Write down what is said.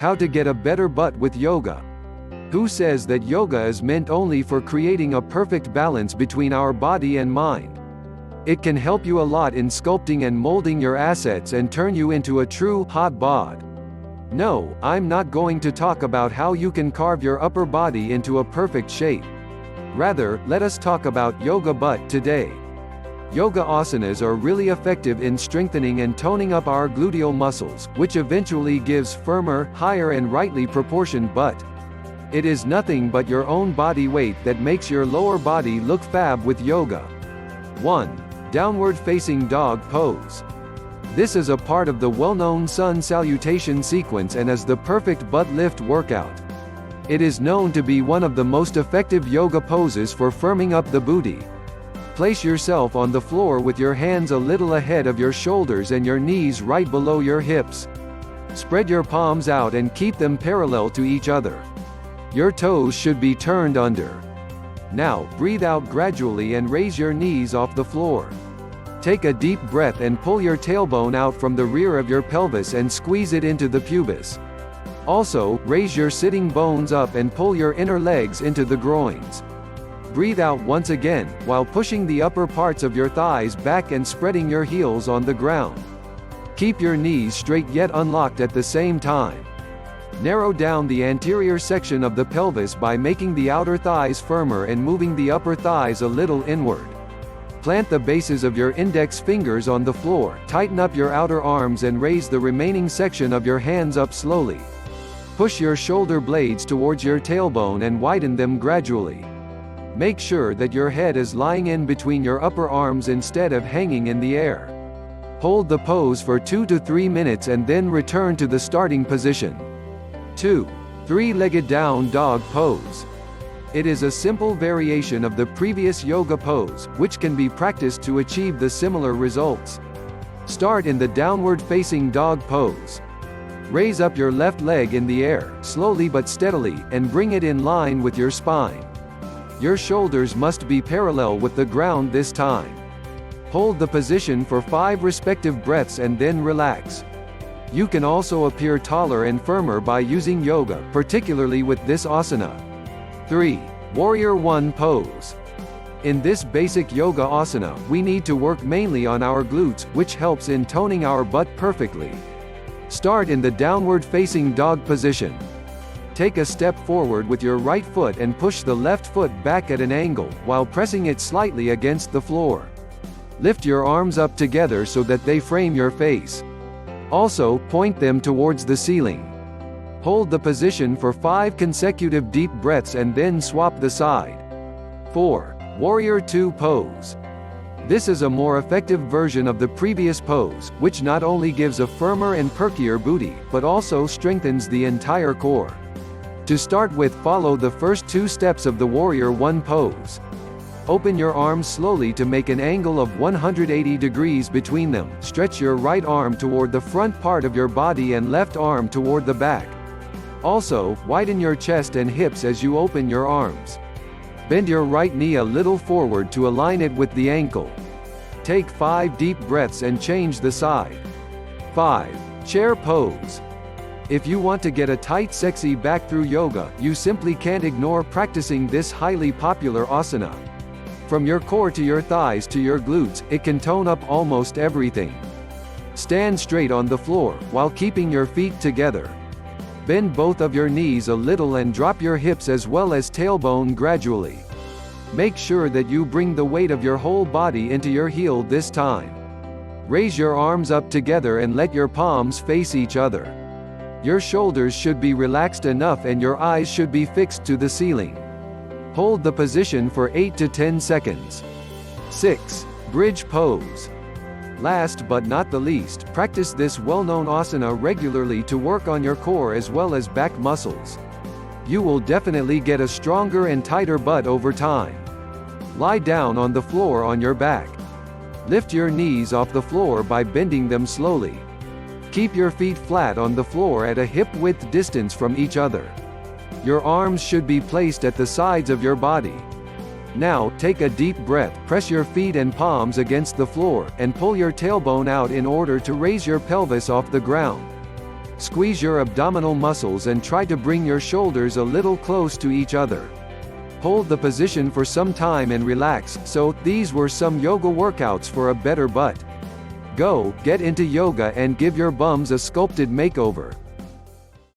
How to get a better butt with yoga. Who says that yoga is meant only for creating a perfect balance between our body and mind? It can help you a lot in sculpting and molding your assets and turn you into a true hot bod. No, I'm not going to talk about how you can carve your upper body into a perfect shape. Rather, let us talk about yoga butt today. Yoga asanas are really effective in strengthening and toning up our gluteal muscles, which eventually gives firmer, higher and rightly proportioned butt. It is nothing but your own body weight that makes your lower body look fab with yoga. 1. Downward facing dog pose. This is a part of the well-known sun salutation sequence and is the perfect butt lift workout. It is known to be one of the most effective yoga poses for firming up the booty. Place yourself on the floor with your hands a little ahead of your shoulders and your knees right below your hips. Spread your palms out and keep them parallel to each other. Your toes should be turned under. Now, breathe out gradually and raise your knees off the floor. Take a deep breath and pull your tailbone out from the rear of your pelvis and squeeze it into the pubis. Also, raise your sitting bones up and pull your inner legs into the groins. Breathe out once again, while pushing the upper parts of your thighs back and spreading your heels on the ground. Keep your knees straight yet unlocked at the same time. Narrow down the anterior section of the pelvis by making the outer thighs firmer and moving the upper thighs a little inward. Plant the bases of your index fingers on the floor, tighten up your outer arms and raise the remaining section of your hands up slowly. Push your shoulder blades towards your tailbone and widen them gradually. Make sure that your head is lying in between your upper arms instead of hanging in the air. Hold the pose for 2 to 3 minutes and then return to the starting position. 2. Three-legged down dog pose. It is a simple variation of the previous yoga pose, which can be practiced to achieve the similar results. Start in the downward-facing dog pose. Raise up your left leg in the air, slowly but steadily, and bring it in line with your spine. Your shoulders must be parallel with the ground this time. Hold the position for 5 respective breaths and then relax. You can also appear taller and firmer by using yoga, particularly with this asana. 3. Warrior 1 pose. In this basic yoga asana, we need to work mainly on our glutes, which helps in toning our butt perfectly. Start in the downward-facing dog position. Take a step forward with your right foot and push the left foot back at an angle, while pressing it slightly against the floor. Lift your arms up together so that they frame your face. Also, point them towards the ceiling. Hold the position for 5 consecutive deep breaths and then swap the side. 4. Warrior 2 pose. This is a more effective version of the previous pose, which not only gives a firmer and perkier booty, but also strengthens the entire core. To start with, follow the first 2 steps of the Warrior 1 pose. Open your arms slowly to make an angle of 180 degrees between them. Stretch your right arm toward the front part of your body and left arm toward the back. Also, widen your chest and hips as you open your arms. Bend your right knee a little forward to align it with the ankle. Take 5 deep breaths and change the side. 5. Chair pose. If you want to get a tight, sexy back through yoga, you simply can't ignore practicing this highly popular asana. From your core to your thighs to your glutes, it can tone up almost everything. Stand straight on the floor, while keeping your feet together. Bend both of your knees a little and drop your hips as well as tailbone gradually. Make sure that you bring the weight of your whole body into your heel this time. Raise your arms up together and let your palms face each other. Your shoulders should be relaxed enough and your eyes should be fixed to the ceiling. Hold the position for 8 to 10 seconds. 6. Bridge pose. Last but not the least, practice this well-known asana regularly to work on your core as well as back muscles. You will definitely get a stronger and tighter butt over time. Lie down on the floor on your back. Lift your knees off the floor by bending them slowly. Keep your feet flat on the floor at a hip-width distance from each other. Your arms should be placed at the sides of your body. Now, take a deep breath, press your feet and palms against the floor, and pull your tailbone out in order to raise your pelvis off the ground. Squeeze your abdominal muscles and try to bring your shoulders a little close to each other. Hold the position for some time and relax. So, these were some yoga workouts for a better butt. Go, get into yoga and give your bums a sculpted makeover.